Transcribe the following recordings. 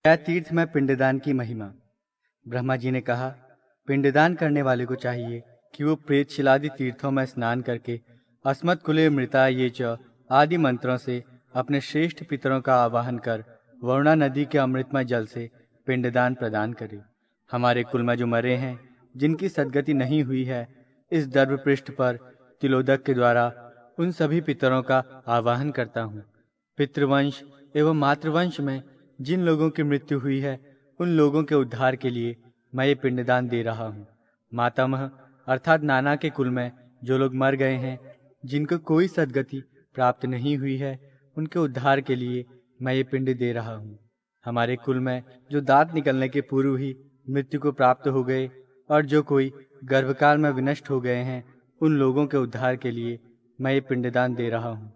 गया तीर्थ में पिंडदान की महिमा। ब्रह्मा जी ने कहा, पिंडदान करने वाले को चाहिए कि वो प्रेत शिलादि तीर्थों में स्नान करके अस्मत् कुले मृता ये च आदि मंत्रों से अपने श्रेष्ठ पितरों का आवाहन कर वरुणा नदी के अमृतमय जल से पिंडदान प्रदान करे। हमारे कुल में जो मरे हैं, जिनकी सद्गति नहीं हुई है, इस दर्भ पृष्ठ पर तिलोदक के द्वारा उन सभी पितरों का आवाहन करता हूँ। पितृवंश एवं मातृवंश में जिन लोगों की मृत्यु हुई है, उन लोगों के उद्धार के लिए मैं ये पिंडदान दे रहा हूँ। मातामह अर्थात नाना के कुल में जो लोग मर गए हैं, जिनको कोई सद्गति प्राप्त नहीं हुई है, उनके उद्धार के लिए मैं ये पिंड दे रहा हूँ। हमारे कुल में जो दांत निकलने के पूर्व ही मृत्यु को प्राप्त हो गए और जो कोई गर्भकाल में विनष्ट हो गए हैं, उन लोगों के उद्धार के लिए मैं ये पिंडदान दे रहा हूँ।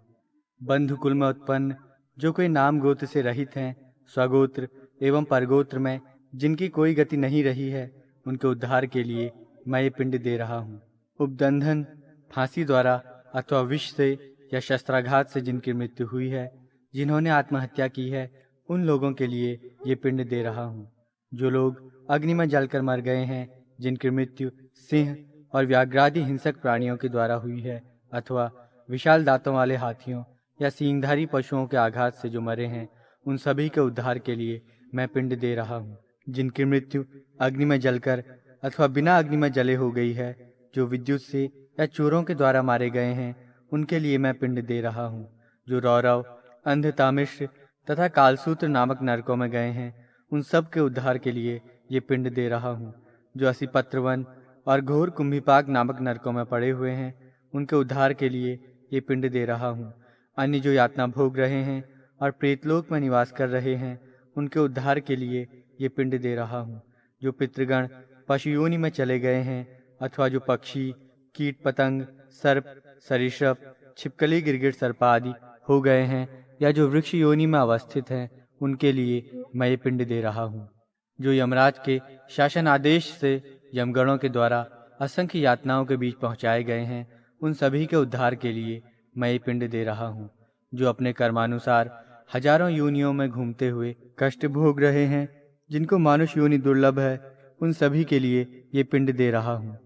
बंधु कुल में उत्पन्न जो कोई नाम गोत्र से रहित हैं, स्वगोत्र एवं परगोत्र में जिनकी कोई गति नहीं रही है, उनके उद्धार के लिए मैं ये पिंड दे रहा हूँ। उपदंधन, फांसी द्वारा अथवा विष से या शस्त्राघात से जिनकी मृत्यु हुई है, जिन्होंने आत्महत्या की है, उन लोगों के लिए ये पिंड दे रहा हूँ। जो लोग अग्नि में जलकर मर गए हैं, जिनकी मृत्यु सिंह और व्याघ्रादि हिंसक प्राणियों के द्वारा हुई है, अथवा विशाल दांतों वाले हाथियों या सींगधारी पशुओं के आघात से जो मरे हैं, उन सभी के उद्धार के लिए मैं पिंड दे रहा हूँ। जिनकी मृत्यु अग्नि में जलकर अथवा बिना अग्नि में जले हो गई है, जो विद्युत से या चोरों के द्वारा मारे गए हैं, उनके लिए मैं पिंड दे रहा हूँ। जो रौरव, अंधतामिश्र तथा कालसूत्र नामक नरकों में गए हैं, उन सब के उद्धार के लिए ये पिंड दे रहा हूँ। जो असिपत्रवन और घोर कुंभिपाक नामक नरकों में पड़े हुए हैं, उनके उद्धार के लिए ये पिंड दे रहा हूँ। अन्य जो यातना भोग रहे हैं और प्रेतलोक में निवास कर रहे हैं, उनके उद्धार के लिए ये पिंड दे रहा हूँ। जो पितृगण पशु योनि में चले गए हैं, अथवा जो पक्षी, कीट पतंग, सर्प, सरीसृप, छिपकली, गिरगिट, सर्पादि हो गए हैं, या जो वृक्ष योनि में अवस्थित हैं, उनके लिए मैं ये पिंड दे रहा हूँ। जो यमराज के शासन आदेश से यमगणों के द्वारा असंख्य यातनाओं के बीच पहुँचाए गए हैं, उन सभी के उद्धार के लिए मैं ये पिंड दे रहा हूँ। जो अपने कर्मानुसार हजारों योनियों में घूमते हुए कष्ट भोग रहे हैं, जिनको मानुष योनि दुर्लभ है, उन सभी के लिए ये पिंड दे रहा हूँ।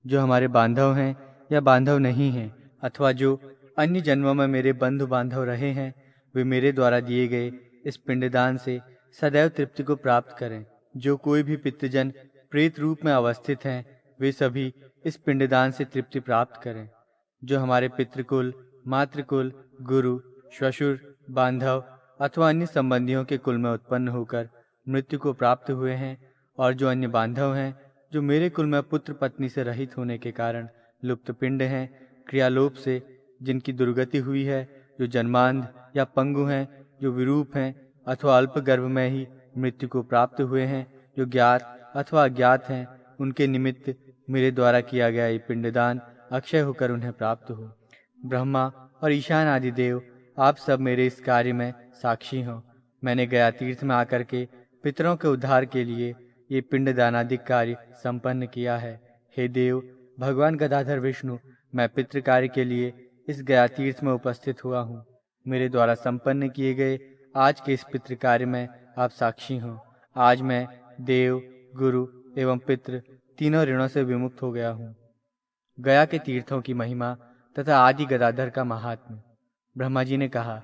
जो हमारे बांधव हैं या बांधव नहीं हैं, अथवा जो अन्य जन्मों में मेरे बंधु बांधव रहे हैं, वे मेरे द्वारा दिए गए इस पिंडदान से सदैव तृप्ति को प्राप्त करें। जो कोई भी पितृजन प्रेत रूप में अवस्थित हैं, वे सभी इस पिंडदान से तृप्ति प्राप्त करें। जो हमारे पितृकुल, मातृकुल, गुरु, श्वशुर, बांधव अथवा अन्य संबंधियों के कुल में उत्पन्न होकर मृत्यु को प्राप्त हुए हैं, और जो अन्य बांधव हैं, जो मेरे कुल में पुत्र पत्नी से रहित होने के कारण लुप्त पिंड हैं, क्रियालोप से जिनकी दुर्गति हुई है, जो जन्मांध या पंगु हैं, जो विरूप हैं अथवा अल्प गर्भ में ही मृत्यु को प्राप्त हुए हैं, जो ज्ञात अथवा अज्ञात हैं, उनके निमित्त मेरे द्वारा किया गया ये पिंडदान अक्षय होकर उन्हें प्राप्त हो। ब्रह्मा और ईशान आदि देव, आप सब मेरे इस कार्य में साक्षी हो। मैंने गया तीर्थ में आकर के पितरों के उद्धार के लिए ये पिंडदानादि कार्य संपन्न किया है। हे देव, भगवान गदाधर विष्णु, मैं पितृ कार्य के लिए इस गया तीर्थ में उपस्थित हुआ हूँ। मेरे द्वारा संपन्न किए गए आज के इस पितृ कार्य में आप साक्षी हो। आज मैं देव, गुरु एवं पितृ तीनों ऋणों से विमुक्त हो गया हूँ। गया के तीर्थों की महिमा तथा आदि गदाधर का महात्म्य। ब्रह्मा जी ने कहा,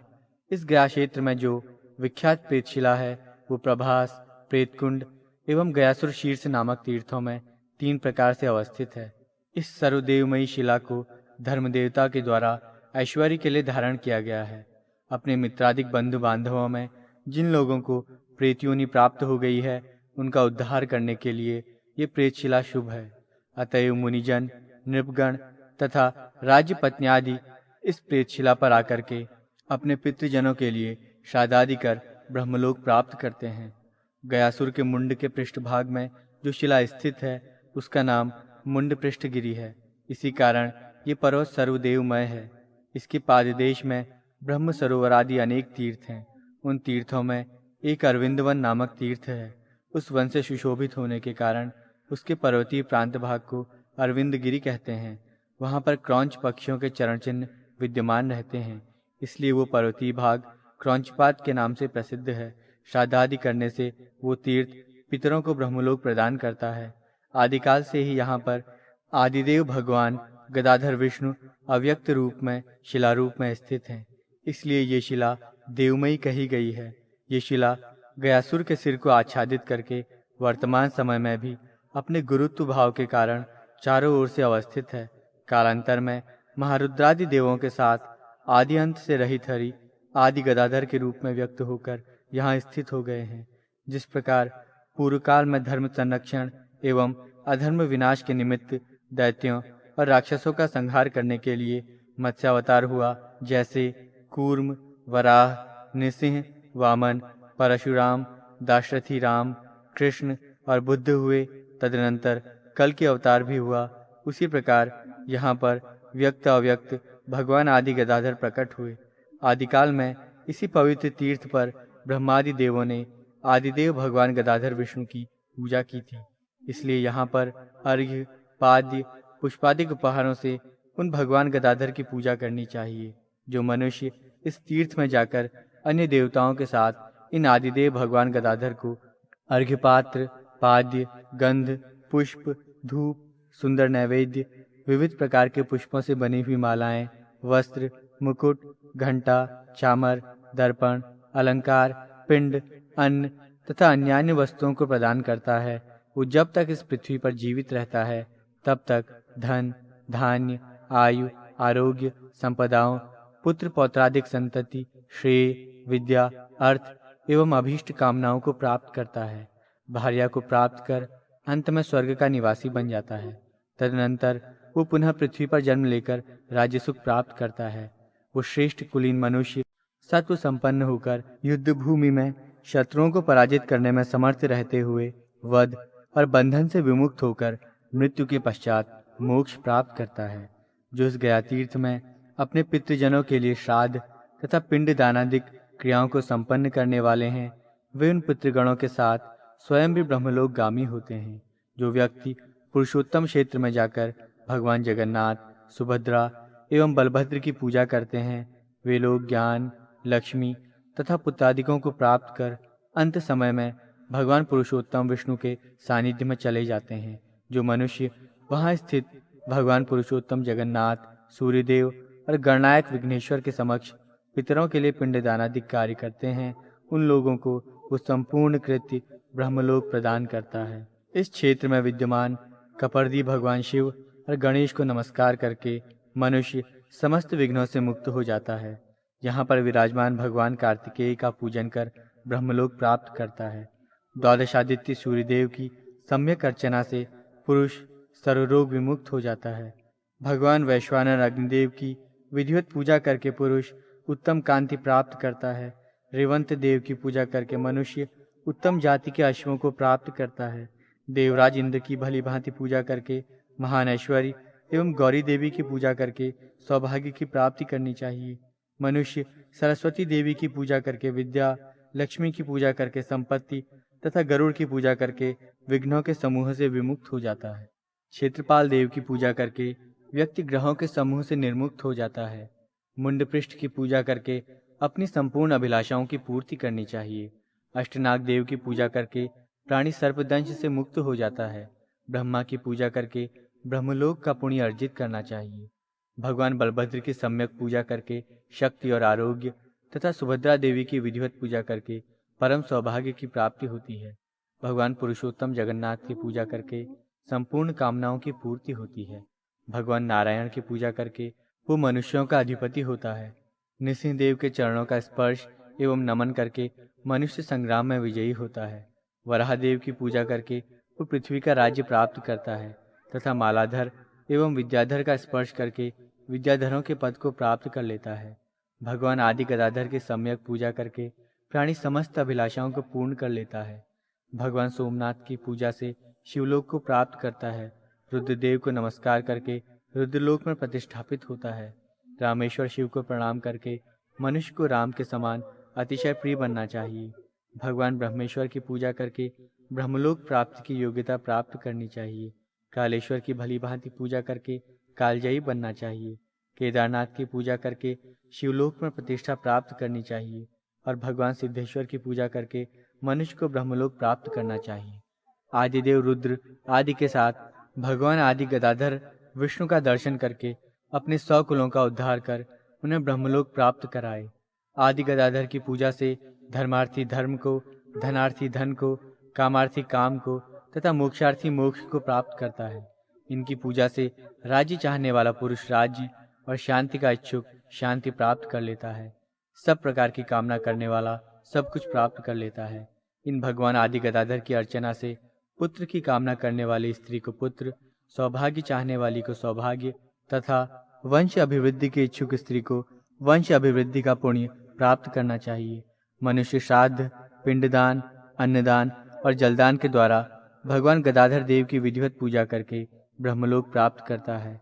इस गया क्षेत्र में जो विख्यात प्रेतशिला है, वो प्रभास, प्रेतकुंड एवं गयासुर शीर्ष नामक तीर्थों में 3 प्रकार से अवस्थित है। इस सर्वदेवमयी शिला को धर्मदेवता के द्वारा ऐश्वर्य के लिए धारण किया गया है। अपने मित्रादिक बंधु बांधवों में जिन लोगों को प्रेतयोनि प्राप्त हो गई है, उनका उद्धार करने के लिए ये प्रेतशिला शुभ है। अतएव मुनिजन, नृपगण तथा राज्य पत्न्यादि इस प्रेतशिला पर आकर के अपने पितृजनों के लिए श्राद्धादि कर ब्रह्मलोक प्राप्त करते हैं। गयासुर के मुंड के पृष्ठभाग में जो शिला स्थित है, उसका नाम मुंड पृष्ठगिरी है। इसी कारण ये पर्वत सर्वदेवमय है। इसके पाददेश में ब्रह्म सरोवर आदि अनेक तीर्थ हैं। उन तीर्थों में एक अरविंदवन नामक तीर्थ है। उस वन से सुशोभित होने के कारण उसके पर्वतीय प्रांत भाग को अरविंदगिरी कहते हैं। वहाँ पर क्रौंच पक्षियों के चरण चिन्ह विद्यमान रहते हैं, इसलिए वो पर्वतीय भाग क्रौंचपात के नाम से प्रसिद्ध है। श्राद्धादि करने से वो तीर्थ पितरों को ब्रह्मलोक प्रदान करता है। आदिकाल से ही यहाँ पर आदिदेव भगवान गदाधर विष्णु अव्यक्त रूप में शिला रूप में स्थित हैं। इसलिए ये शिला देवमयी कही गई है। ये शिला गयासुर के सिर को आच्छादित करके वर्तमान समय में भी अपने गुरुत्व भाव के कारण चारों ओर से अवस्थित है। कालांतर में महारुद्रादि देवों के साथ आदि अंत से रहित हरि आदि गदाधर के रूप में व्यक्त होकर यहाँ स्थित हो गए हैं। जिस प्रकार पूर्व काल में धर्म संरक्षण एवं अधर्म विनाश के निमित्त दैत्यों और राक्षसों का संहार करने के लिए मत्स्यावतार हुआ, जैसे कूर्म, वराह, नृसिंह, वामन, परशुराम, दाशरथी राम, कृष्ण और बुद्ध हुए, तदनंतर कल के अवतार भी हुआ, उसी प्रकार यहाँ पर व्यक्त अव्यक्त भगवान आदि गदाधर प्रकट हुए। आदिकाल में इसी पवित्र तीर्थ पर ब्रह्मादि देवों ने आदिदेव भगवान गदाधर विष्णु की पूजा की थी। इसलिए यहाँ पर अर्घ्य, पाद्य, पुष्पादिक उपहारों से उन भगवान गदाधर की पूजा करनी चाहिए। जो मनुष्य इस तीर्थ में जाकर अन्य देवताओं के साथ इन आदिदेव भगवान गदाधर को अर्घ्यपात्र, पाद्य, गंध, पुष्प, धूप, सुंदर नैवेद्य, विविध प्रकार के पुष्पों से बनी हुई मालाएं, वस्त्र, मुकुट, घंटा, चामर, दर्पण, अलंकार, पिंड, अन्न तथा अन्यान्य वस्तुओं को प्रदान करता है, वो जब तक इस पृथ्वी पर जीवित रहता है तब तक धन, धान्य, आयु, आरोग्य, संपदाओं, पुत्र पौत्रादिक संतति, श्रेय, विद्या, अर्थ एवं अभीष्ट कामनाओं को प्राप्त करता है। भार्या को प्राप्त कर अंत में स्वर्ग का निवासी बन जाता है। तदनंतर वो पुनः पृथ्वी पर जन्म लेकर राज्य सुख प्राप्त करता है। वो श्रेष्ठ कुलीन मनुष्य सत्व संपन्न होकर युद्ध भूमि में शत्रुओं को पराजित करने में समर्थ रहते हुए वध और बंधन से विमुक्त होकर मृत्यु के पश्चात मोक्ष प्राप्त करता है। जो इस गया तीर्थ में अपने पितृजनों के लिए श्राद्ध तथा पिंड दानादिक क्रियाओं को संपन्न करने वाले हैं, वे उन पितृगणों के साथ स्वयं भी ब्रह्मलोक गामी होते हैं। जो व्यक्ति पुरुषोत्तम क्षेत्र में जाकर भगवान जगन्नाथ, सुभद्रा एवं बलभद्र की पूजा करते हैं, वे लोग ज्ञान, लक्ष्मी तथा पुत्रादिकों को प्राप्त कर अंत समय में भगवान पुरुषोत्तम विष्णु के सानिध्य में चले जाते हैं। जो मनुष्य वहाँ स्थित भगवान पुरुषोत्तम जगन्नाथ, सूर्यदेव और गणनायक विघ्नेश्वर के समक्ष पितरों के लिए पिंडदानादि कार्य करते हैं, उन लोगों को वो संपूर्ण कृत्य ब्रह्मलोक प्रदान करता है। इस क्षेत्र में विद्यमान कपर्दी भगवान शिव और गणेश को नमस्कार करके मनुष्य समस्त विघ्नों से मुक्त हो जाता है। यहाँ पर विराजमान भगवान कार्तिकेय का पूजन कर ब्रह्मलोक प्राप्त करता है। द्वादशादित्य सूर्यदेव की सम्यक अर्चना से पुरुष सर्वरोग विमुक्त हो जाता है। भगवान वैश्वानर अग्निदेव की विधिवत पूजा करके पुरुष उत्तम कांति प्राप्त करता है। रेवंत देव की पूजा करके मनुष्य उत्तम जाति के अश्वों को प्राप्त करता है। देवराज इंद्र की भली भांति पूजा करके महान ऐश्वर्य एवं गौरी देवी की पूजा करके सौभाग्य की प्राप्ति करनी चाहिए। मनुष्य सरस्वती देवी की पूजा करके विद्या, लक्ष्मी की पूजा करके संपत्ति तथा गरुड़ की पूजा करके विघ्नों के समूह से विमुक्त हो जाता है। क्षेत्रपाल देव की पूजा करके व्यक्ति ग्रहों के समूह से निर्मुक्त हो जाता है। मुंडपृष्ठ की पूजा करके अपनी संपूर्ण अभिलाषाओं की पूर्ति करनी चाहिए। अष्टनाग देव की पूजा करके प्राणी सर्पदंश से मुक्त हो जाता है। ब्रह्मा की पूजा करके ब्रह्मलोक का पुण्य अर्जित करना चाहिए। भगवान बलभद्र की सम्यक पूजा करके शक्ति और आरोग्य तथा सुभद्रा देवी की विधिवत पूजा करके परम सौभाग्य की प्राप्ति होती है। भगवान पुरुषोत्तम जगन्नाथ की पूजा करके संपूर्ण कामनाओं की पूर्ति होती है। भगवान नारायण की पूजा करके वो मनुष्यों का अधिपति होता है। नृसिंह देव के चरणों का स्पर्श एवं नमन करके मनुष्य संग्राम में विजयी होता है। वराह देव की पूजा करके वो पृथ्वी का राज्य प्राप्त करता है तथा मालाधर एवं विद्याधर का स्पर्श करके विद्याधरों के पद को प्राप्त कर लेता है। भगवान आदि गदाधर की सम्यक पूजा करके प्राणी समस्त अभिलाषाओं को पूर्ण कर लेता है। भगवान सोमनाथ की पूजा से शिवलोक को प्राप्त करता है। रुद्रदेव को नमस्कार करके रुद्रलोक में प्रतिष्ठापित होता है। रामेश्वर शिव को प्रणाम करके मनुष्य को राम के समान अतिशय प्रिय बनना चाहिए। भगवान ब्रह्मेश्वर की पूजा करके ब्रह्मलोक प्राप्ति की योग्यता प्राप्त करनी चाहिए। कालेश्वर की भली भांति पूजा करके कालजयी बनना चाहिए। केदारनाथ की पूजा करके शिवलोक में प्रतिष्ठा प्राप्त करनी चाहिए और भगवान सिद्धेश्वर की पूजा करके मनुष्य को ब्रह्मलोक प्राप्त करना चाहिए। आदिदेव रुद्र आदि के साथ भगवान आदि गदाधर विष्णु का दर्शन करके अपने 100 कुलों का उद्धार कर उन्हें ब्रह्मलोक प्राप्त कराए। आदि गदाधर की पूजा से धर्मार्थी धर्म को, धनार्थी धन को, कामार्थी काम को तथा मोक्षार्थी मोक्ष को प्राप्त करता है। इनकी पूजा से राज्य चाहने वाला पुरुष राज्य और शांति का इच्छुक शांति प्राप्त कर लेता है। सब प्रकार की कामना करने वाला सब कुछ प्राप्त कर लेता है। इन भगवान आदि गदाधर की अर्चना से पुत्र की कामना करने वाली स्त्री को पुत्र, सौभाग्य चाहने वाली को सौभाग्य तथा वंश अभिवृद्धि के इच्छुक स्त्री को वंश अभिवृद्धि का पुण्य प्राप्त करना चाहिए। मनुष्य श्राद्ध, पिंडदान, अन्नदान और जलदान के द्वारा भगवान गदाधर देव की विधिवत पूजा करके ब्रह्मलोक प्राप्त करता है।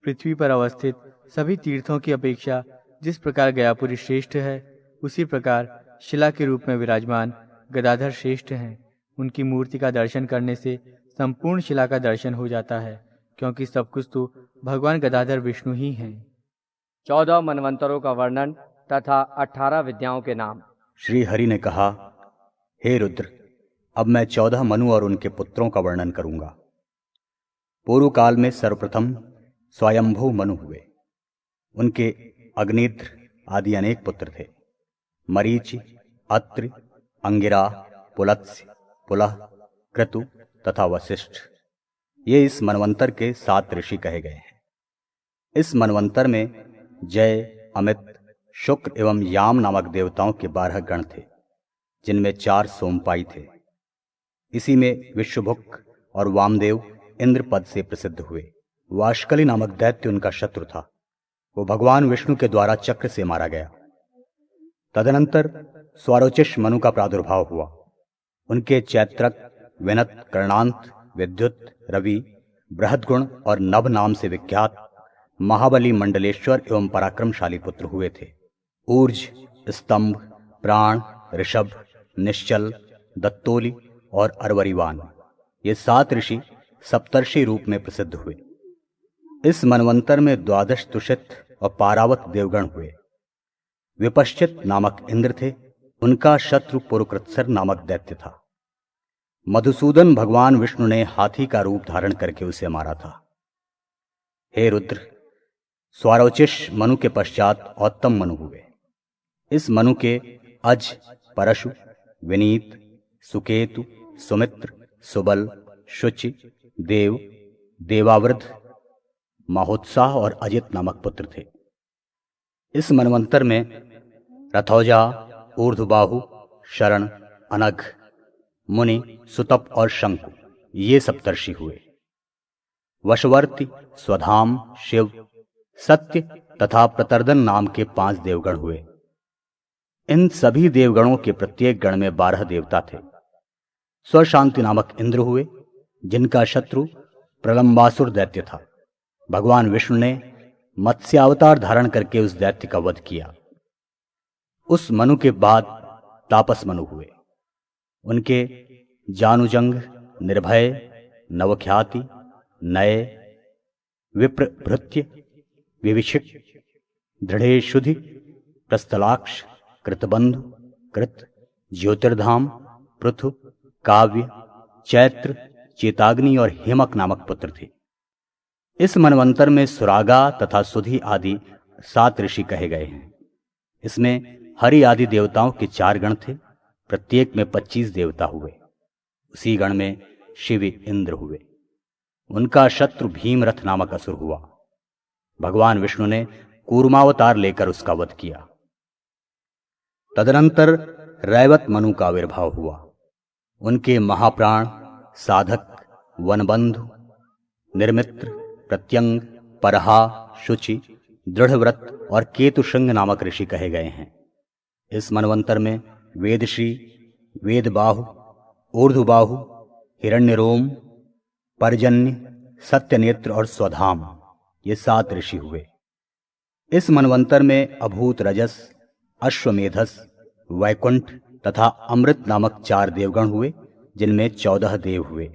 पृथ्वी पर अवस्थित सभी तीर्थों की अपेक्षा जिस प्रकार गयापुरी श्रेष्ठ है, उसी प्रकार शिला के रूप में विराजमान गदाधर श्रेष्ठ हैं। उनकी मूर्ति का दर्शन करने से संपूर्ण शिला का दर्शन हो जाता है, क्योंकि सब कुछ तो भगवान गदाधर विष्णु ही हैं। 14 मनवंतरों का वर्णन तथा 18 विद्याओं के नाम। श्री हरि ने कहा, हे रुद्र, अब मैं 14 मनु और उनके पुत्रों का वर्णन करूंगा। पूर्व काल में सर्वप्रथम स्वयंभू मनु हुए। उनके अग्निद्र आदि अनेक पुत्र थे। मरीचि, अत्रि, अंगिरा, पुलत्स्य, पुलह, क्रतु तथा वशिष्ठ, ये इस मनवंतर के 7 ऋषि कहे गए हैं। इस मनवंतर में जय, अमित, शुक्र एवं याम नामक देवताओं के 12 गण थे, जिनमें 4 सोमपाई थे। इसी में विश्वभुक और वामदेव इंद्र पद से प्रसिद्ध हुए। वाशकली नामक दैत्य उनका शत्रु था। वो भगवान विष्णु के द्वारा चक्र से मारा गया। तदनंतर स्वारोचिष मनु का प्रादुर्भाव हुआ। उनके चैत्रक, विनत, कर्णांत, विद्युत, रवि, बृहद्गुण और नभ नाम से विख्यात महाबली मंडलेश्वर एवं पराक्रमशाली पुत्र हुए थे। ऊर्ज, स्तंभ, प्राण, ऋषभ, निश्चल, दत्तोली और अरवरीवान, ये 7 ऋषि सप्तर्षि रूप में प्रसिद्ध हुए। इस मनवंतर में 12 तुषित और पारावत देवगण हुए। विपश्चित नामक इंद्र थे। उनका शत्रु पुरुकृत्सर नामक दैत्य था। मधुसूदन भगवान विष्णु ने हाथी का रूप धारण करके उसे मारा था। हे रुद्र, स्वारोचिष मनु के पश्चात औत्तम मनु हुए। इस मनु के अज, परशु, विनीत, सुकेतु, सुमित्र, सुबल, शुचि, देव, देवावृध, महोत्साह और अजित नामक पुत्र थे। इस मनवंतर में रथौजा, ऊर्ध्वबाहु, शरण, अनघ, मुनि, सुतप और शंकु, ये सप्तर्षि हुए। वशवर्ती, स्वधाम, शिव, सत्य तथा प्रतर्दन नाम के 5 देवगण हुए। इन सभी देवगणों के प्रत्येक गण में 12 देवता थे। स्वशांति नामक इंद्र हुए, जिनका शत्रु प्रलंबासुर दैत्य था। भगवान विष्णु ने मत्स्यावतार धारण करके उस दैत्य का वध किया। उस मनु के बाद तापस मनु हुए। उनके जानुजंग, निर्भय, नवख्याति, नय, विप्रभृत्य, विविशिक, दृढ़ेशुधि, प्रस्थलाक्ष, कृतबंधु, कृत, ज्योतिर्धाम, पृथु, काव्य, चैत्र, चेताग्नि और हेमक नामक पुत्र थे। इस मनवंतर में सुरागा तथा सुधि आदि 7 ऋषि कहे गए हैं। इसमें हरि आदि देवताओं के 4 गण थे। प्रत्येक में 25 देवता हुए। उसी गण में शिव इंद्र हुए। उनका शत्रु भीमरथ नामक असुर हुआ। भगवान विष्णु ने कूर्मावतार लेकर उसका वध किया। तदनंतर रैवत मनु का आविर्भाव हुआ। उनके महाप्राण, साधक, वनबंधु, निर्मित्र, प्रत्यंग, परहा, शुचि, दृढ़व्रत और केतुशृंग नामक ऋषि कहे गए हैं। इस मनवंतर में वेदश्री, वेदबाहु, ऊर्ध्वबाहु, हिरण्यरोम, पर्जन्य, सत्यनेत्र और स्वधाम, ये 7 ऋषि हुए। इस मनवंतर में अभूत रजस, अश्वमेधस, वैकुंठ तथा अमृत नामक 4 देवगण हुए, जिनमें 14 देव हुए।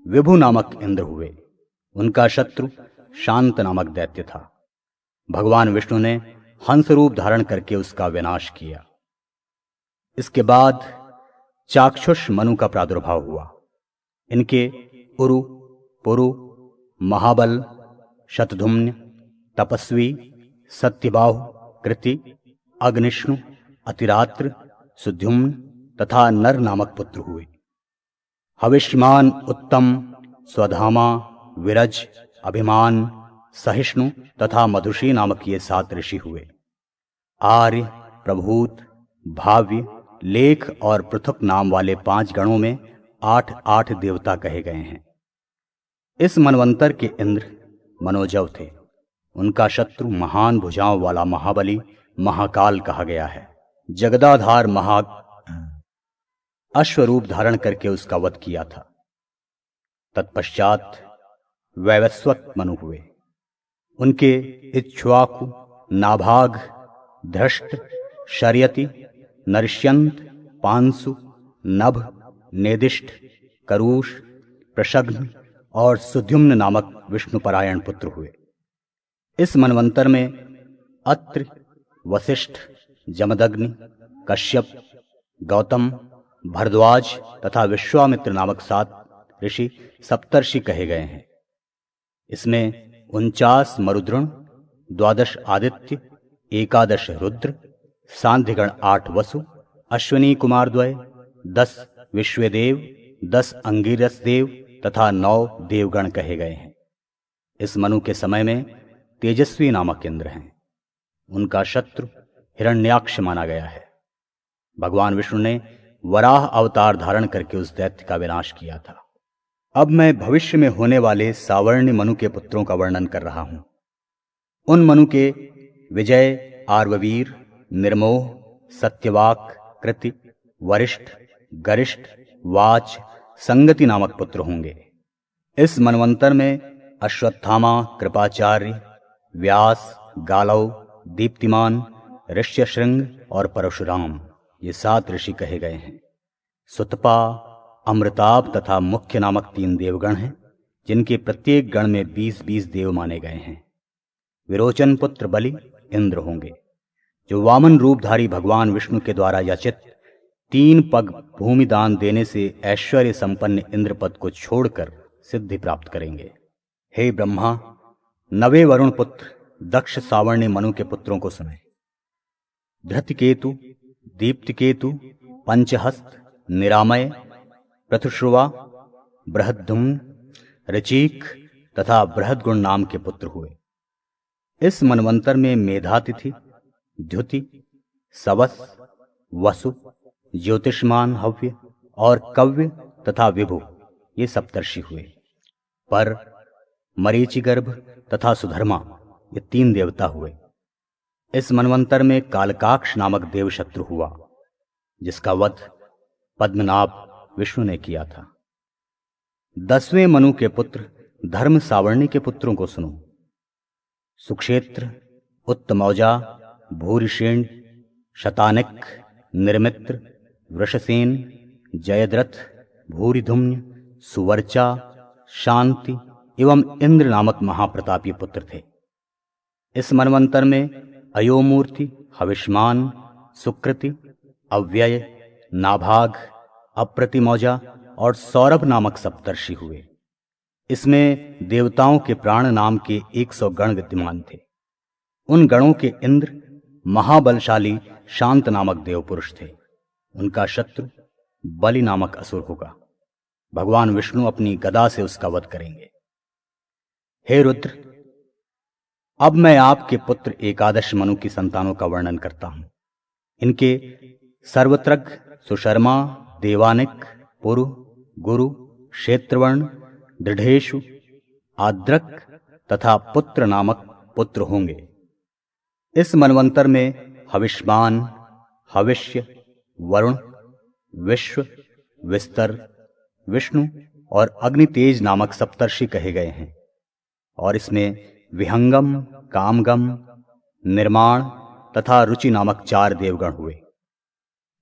विभु नामक इंद्र हुए। उनका शत्रु शांत नामक दैत्य था। भगवान विष्णु ने हंस रूप धारण करके उसका विनाश किया। इसके बाद चाक्षुष मनु का प्रादुर्भाव हुआ। इनके उरु, पुरु, महाबल, शतधुम्न, तपस्वी, सत्यबाहु, कृति, अग्निष्णु, अतिरात्र, सुद्युम्न तथा नर नामक पुत्र हुए। हविष्यमान, उत्तम, स्वधामा, विरज, अभिमान, सहिष्णु तथा मधुषी नामक ये 7 ऋषि हुए। आर्य, प्रभूत, भाव्य, लेख और पृथक नाम वाले 5 गणों में 8 देवता कहे गए हैं। इस मनवंतर के इंद्र मनोजव थे। उनका शत्रु महान भुजाओं वाला महाबली महाकाल कहा गया है। जगदाधार अश्वरूप धारण करके उसका वध किया था। तत्पश्चात वैवस्वत मनु हुए। उनके इक्ष्वाकु, नाभाग, धृष्ट, शर्यति, नरिष्यंत, पांसु, नभ, नेदिष्ट, करूष, प्रशग्न और सुद्युम्न नामक विष्णुपरायण पुत्र हुए। इस मनवंतर में अत्रि, वसिष्ठ, जमदग्नि, कश्यप, गौतम, भरद्वाज तथा विश्वामित्र नामक 7 ऋषि सप्तर्षि कहे गए हैं। इसमें 49 मरुद्गण, 12 आदित्य, 11 रुद्र, सांध्यगण 8 वसु, अश्विनी कुमार द्वय, 10 विश्वदेव, 10 अंगिरस देव तथा 9 देवगण कहे गए हैं। इस मनु के समय में तेजस्वी नामक इंद्र हैं। उनका शत्रु हिरण्याक्ष माना गया है। भगवान विष्णु ने वराह अवतार धारण करके उस दैत्य का विनाश किया था। अब मैं भविष्य में होने वाले सावर्णी मनु के पुत्रों का वर्णन कर रहा हूं। उन मनु के विजय, आर्ववीर, निर्मोह, सत्यवाक, कृति, वरिष्ठ, गरिष्ठ, वाच, संगति नामक पुत्र होंगे। इस मनवंतर में अश्वत्थामा, कृपाचार्य, व्यास, गालव, दीप्तिमान, ऋष्यशृंग और परशुराम ये 7 ऋषि कहे गए हैं। सुतपा, अमृताप तथा मुख्य नामक 3 देवगण हैं, जिनके प्रत्येक गण में 20-20 देव माने गए हैं। विरोचन पुत्र बलि इंद्र होंगे, जो वामन रूपधारी भगवान विष्णु के द्वारा याचित 3 पग भूमि दान देने से ऐश्वर्य संपन्न इंद्रपद को छोड़कर सिद्धि प्राप्त करेंगे। हे ब्रह्मा, 9वें वरुण पुत्र दक्ष सावर्णी मनु के पुत्रों को सुने। धृतकेतु, दीप्तिकेतु, पंचहस्त, निरामय, पृथुश्रुवा, बृहद्धुम्न, ऋचीक तथा बृहद्गुण नाम के पुत्र हुए। इस मनवंतर में मेधातिथि, द्युति, सवस, वसु, ज्योतिष्मान हव्य और कव्य तथा विभु ये सप्तर्षि हुए। पर, मरीचिगर्भ तथा सुधर्मा ये 3 देवता हुए। इस मनवंतर में कालकाक्ष नामक देव शत्रु हुआ, जिसका वध पद्मनाभ विष्णु ने किया था। 10वें मनु के पुत्र धर्म सावर्णी के पुत्रों को सुनो। सुक्षेत्र, उत्तमौजा, भूरिषेण, शतानिक, निर्मित्र, वृषसेन, जयद्रथ, भूरिधुम्न, सुवर्चा, शांति एवं इंद्र नामक महाप्रतापी पुत्र थे। इस मनवंतर में अयोमूर्ति, हविष्मान, सुकृति, अव्यय, नाभाग, अप्रतिमौजा और सौरभ नामक सप्तर्षि हुए। इसमें देवताओं के प्राण नाम के 100 गण विद्यमान थे। उन गणों के इंद्र महाबलशाली शांत नामक देवपुरुष थे। उनका शत्रु बलि नामक असुर होगा। भगवान विष्णु अपनी गदा से उसका वध करेंगे। हे रुद्र, अब मैं आपके पुत्र 11 मनु की संतानों का वर्णन करता हूं। इनके सर्वत्रग, सुशर्मा, देवानिक, पुरु, गुरु, क्षेत्रवर्ण, दृढ़ेशु, आद्रक तथा पुत्र नामक पुत्र होंगे। इस मनवंतर में हविष्मान, हविष्य, वरुण, विश्व, विस्तर, विष्णु और अग्नितेज नामक सप्तर्षि कहे गए हैं। और इसमें विहंगम, कामगम, निर्माण तथा रुचि नामक 4 देवगण हुए।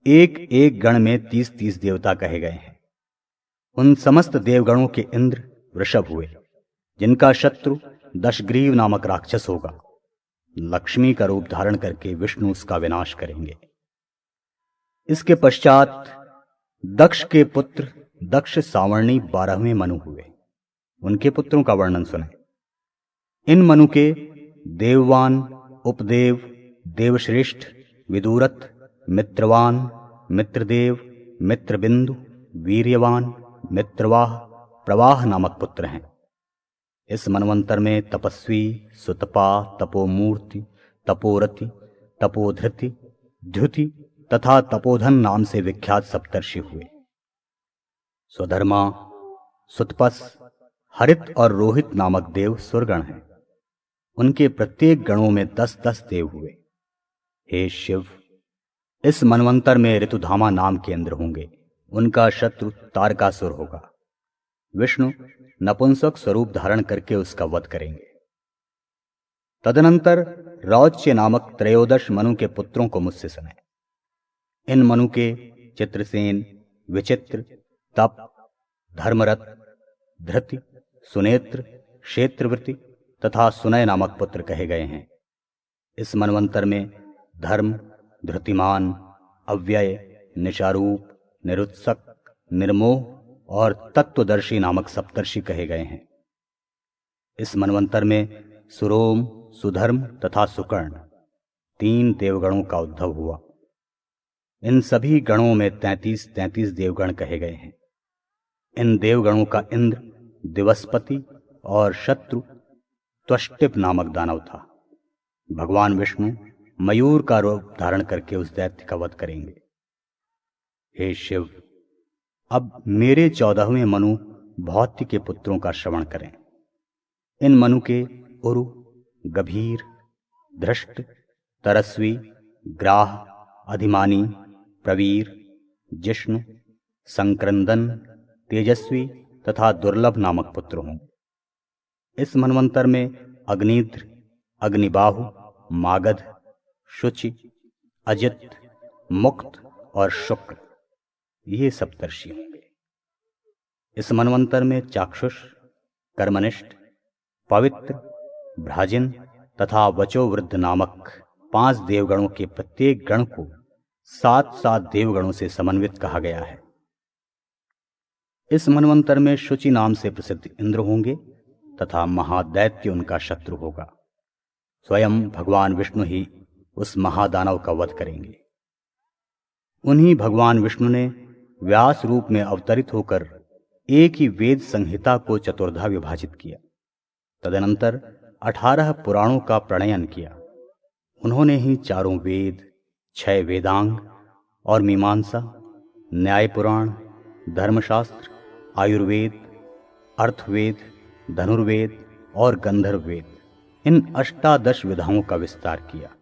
एक एक गण में 30-30 देवता कहे गए हैं। उन समस्त देवगणों के इंद्र वृषभ हुए, जिनका शत्रु दशग्रीव नामक राक्षस होगा। लक्ष्मी का रूप धारण करके विष्णु उसका विनाश करेंगे। इसके पश्चात दक्ष के पुत्र दक्ष सावर्णी 12वें मनु हुए। उनके पुत्रों का वर्णन सुने। इन मनु के देववान, उपदेव, देवश्रेष्ठ, विदुरथ, मित्रवान, मित्रदेव, मित्रबिंदु, वीर्यवान, मित्रवाह, प्रवाह नामक पुत्र हैं। इस मनवंतर में तपस्वी, सुतपा, तपोमूर्ति, तपोरति, तपोधृति, द्युति तथा तपोधन नाम से विख्यात सप्तर्षि हुए। स्वधर्मा, सुतपस, हरित और रोहित नामक देव सुरगण हैं। उनके प्रत्येक गणों में 10-10 देव हुए। हे शिव, इस मनवंतर में ऋतुधामा नाम के इंद्र होंगे। उनका शत्रु तारकासुर होगा। विष्णु नपुंसक स्वरूप धारण करके उसका वध करेंगे। तदनंतर रौच्य नामक त्रयोदश मनु के पुत्रों को मुझसे सुने। इन मनु के चित्रसेन, विचित्र, तप, धर्मरथ, धृति, सुनेत्र, क्षेत्रवृत्ति तथा सुनय नामक पुत्र कहे गए हैं। इस मनवंतर में धर्म, धृतिमान, अव्यय, निशारूप, निरुत्सक, निर्मोह और तत्वदर्शी नामक सप्तर्षि कहे गए हैं। इस मनवंतर में सुरोम, सुधर्म तथा सुकर्ण 3 देवगणों का उद्भव हुआ। इन सभी गणों में 33-33 देवगण कहे गए हैं। इन देवगणों का इंद्र, दिवसपति और शत्रु त्वष्टिप नामक दानव था। भगवान विष्णु मयूर का रूप धारण करके उस दैत्य का वध करेंगे। हे शिव, अब मेरे 14वें मनु भौत्य के पुत्रों का श्रवण करें। इन मनु के उरु, गभीर, धृष्ट, तरस्वी, ग्राह, अधिमानी, प्रवीर, जिष्णु, संक्रंदन, तेजस्वी तथा दुर्लभ नामक पुत्र हों। इस मनवंतर में अग्निद्र, अग्निबाहु, मागध, शुचि, अजित, मुक्त और शुक्र ये सप्तर्षि होंगे। इस मनवंतर में चाक्षुष, कर्मनिष्ठ, पवित्र, भ्राजिन तथा वचोवृद्ध नामक 5 देवगणों के प्रत्येक गण को 7-7 देवगणों से समन्वित कहा गया है। इस मनवंतर में शुचि नाम से प्रसिद्ध इंद्र होंगे तथा महादैत्य उनका शत्रु होगा। स्वयं भगवान विष्णु ही उस महादानव का वध करेंगे। उन्हीं भगवान विष्णु ने व्यास रूप में अवतरित होकर एक ही वेद संहिता को चतुर्धा विभाजित किया। तदनंतर 18 पुराणों का प्रणयन किया। उन्होंने ही 4 वेद, 6 वेदांग और मीमांसा, न्याय पुराण, धर्मशास्त्र, आयुर्वेद, अर्थवेद, धनुर्वेद और गंधर्व वेद इन 18 विधाओं का विस्तार किया।